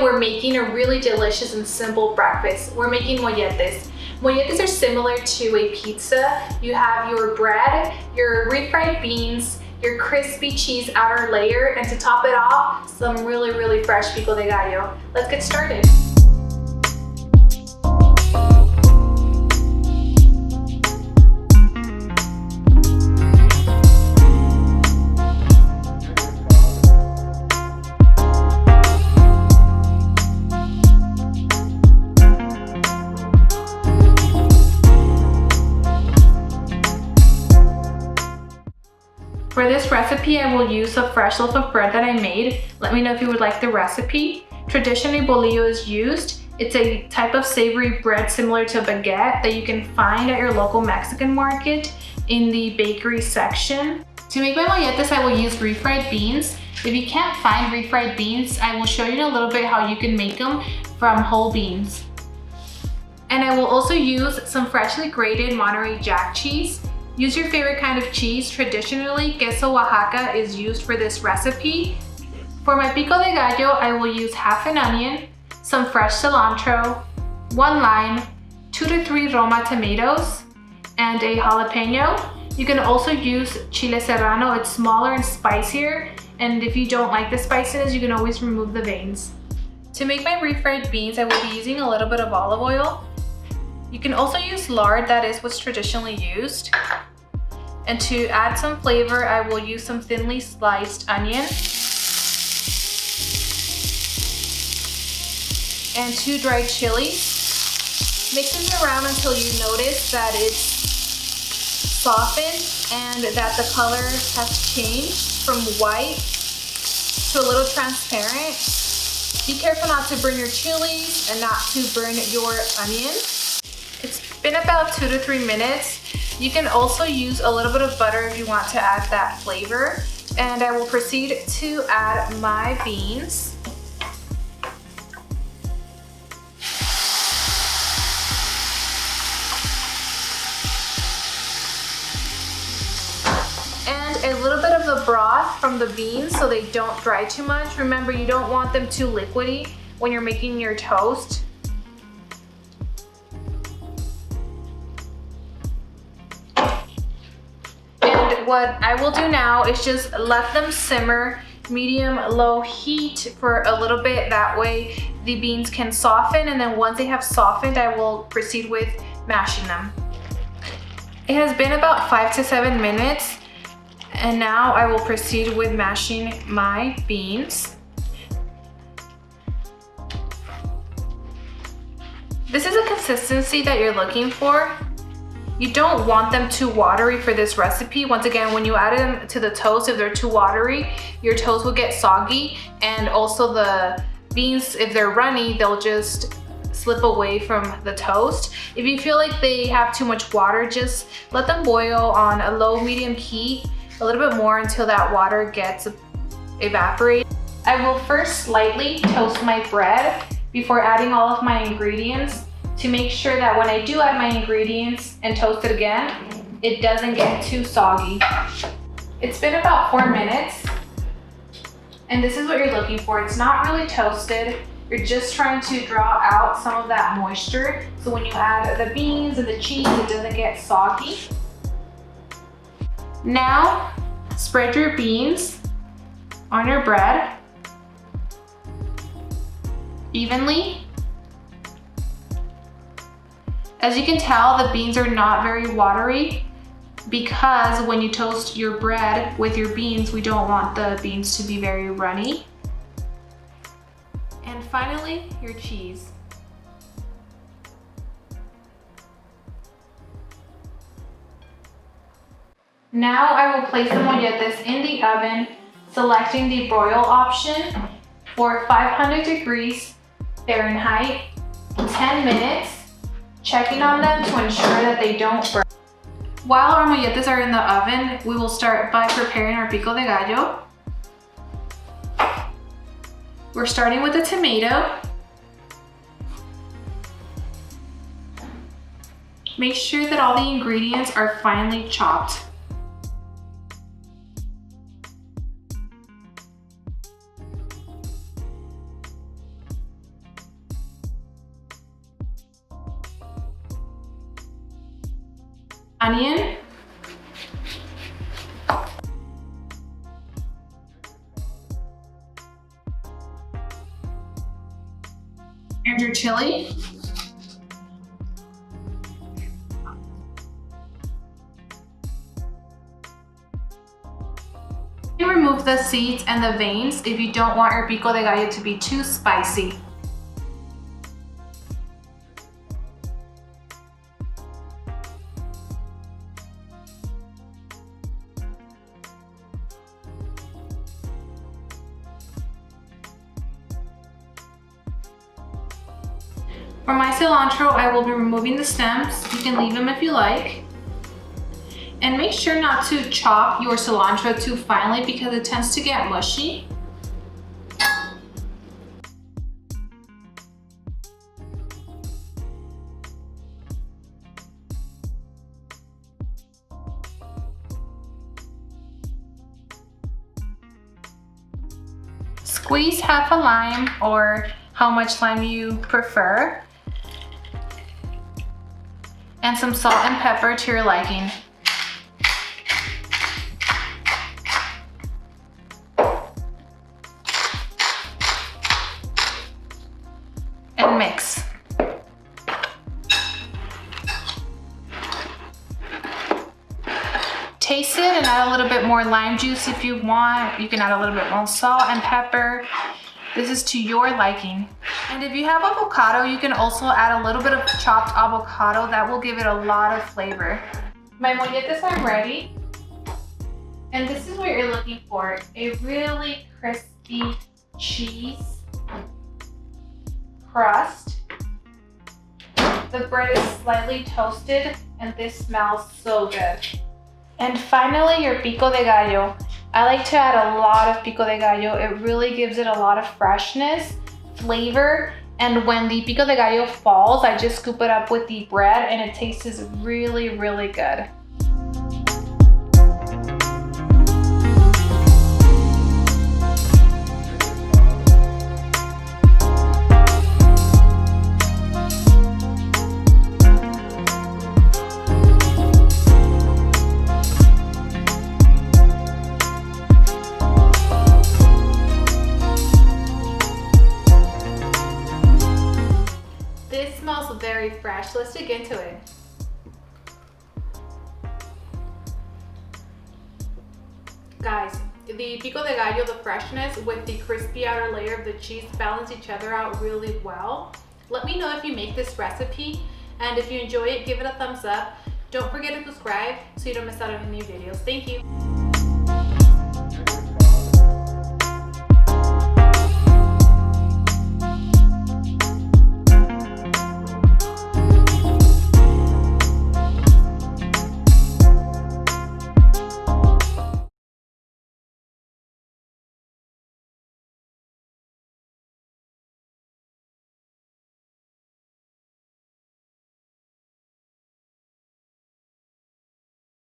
We're making a really delicious and simple breakfast. We're making molletes. Molletes are similar to a pizza. You have your bread, your refried beans, your crispy cheese outer layer, and to top it off, some really fresh Pico De Gallo. Let's get started. For this recipe, I will use a fresh loaf of bread that I made. Let me know if you would like the recipe. Traditionally, bolillo is used. It's a type of savory bread similar to baguette that you can find at your local Mexican market in the bakery section. To make my molletes, I will use refried beans. If you can't find refried beans, I will show you in a little bit how you can make them from whole beans. And I will also use some freshly grated Monterey Jack cheese. Use your favorite kind of cheese. Traditionally, queso Oaxaca is used for this recipe. For my Pico De Gallo, I will use half an onion, some fresh cilantro, 1 lime, 2 to 3 Roma tomatoes, and a jalapeño. You can also use chile serrano. It's smaller and spicier, and if you don't like the spiciness, you can always remove the veins. To make my refried beans, I will be using a little bit of olive oil. You can also use lard, that is what's traditionally used. And to add some flavor, I will use some thinly sliced onion and 2 dried chilies. Mix it around until you notice that it's softened and that the color has changed from white to a little transparent. Be careful not to burn your chilies and not to burn your onion. It's been about 2 to 3 minutes. You can also use a little bit of butter if you want to add that flavor. And I will proceed to add my beans. And a little bit of the broth from the beans so they don't dry too much. Remember, you don't want them too liquidy when you're making your toast. What I will do now is just let them simmer medium-low heat for a little bit. That way the beans can soften, and then once they have softened, I will proceed with mashing them. It has been about 5 to 7 minutes, and now I will proceed with mashing my beans. This is a consistency that you're looking for. You don't want them too watery for this recipe. Once again, when you add them to the toast, if they're too watery, your toast will get soggy, and also the beans, if they're runny, they'll just slip away from the toast. If you feel like they have too much water, just let them boil on a low-medium heat a little bit more until that water gets evaporated. I will first slightly toast my bread before adding all of my ingredients, to make sure that when I do add my ingredients and toast it again, it doesn't get too soggy. It's been about 4 minutes, and this is what you're looking for. It's not really toasted. You're just trying to draw out some of that moisture, so when you add the beans and the cheese, it doesn't get soggy. Now, spread your beans on your bread evenly. As you can tell, the beans are not very watery because when you toast your bread with your beans, we don't want the beans to be very runny. And finally, your cheese. Now I will place the molletes in the oven, selecting the broil option for 500 degrees Fahrenheit, 10 minutes. Checking on them to ensure that they don't burn. While our molletes are in the oven, we will start by preparing our pico de gallo. We're starting with a tomato. Make sure that all the ingredients are finely chopped. Onion. And your chili. You remove the seeds and the veins if you don't want your pico de gallo to be too spicy. For my cilantro, I will be removing the stems. You can leave them if you like. And make sure not to chop your cilantro too finely because it tends to get mushy. Squeeze half a lime or how much lime you prefer. And some salt and pepper to your liking. And mix. Taste it and add a little bit more lime juice if you want. You can add a little bit more salt and pepper. This is to your liking. And if you have avocado, you can also add a little bit of chopped avocado. That will give it a lot of flavor. My molletes are ready. And this is what you're looking for. A really crispy cheese crust. The bread is slightly toasted and this smells so good. And finally, your pico de gallo. I like to add a lot of pico de gallo. It really gives it a lot of freshness, flavor, and when the pico de gallo falls, I just scoop it up with the bread and it tastes really, really good. This smells very fresh. Let's dig into it. Guys, the pico de gallo, the freshness with the crispy outer layer of the cheese balance each other out really well. Let me know if you make this recipe, and if you enjoy it, give it a thumbs up. Don't forget to subscribe so you don't miss out on any new videos. Thank you.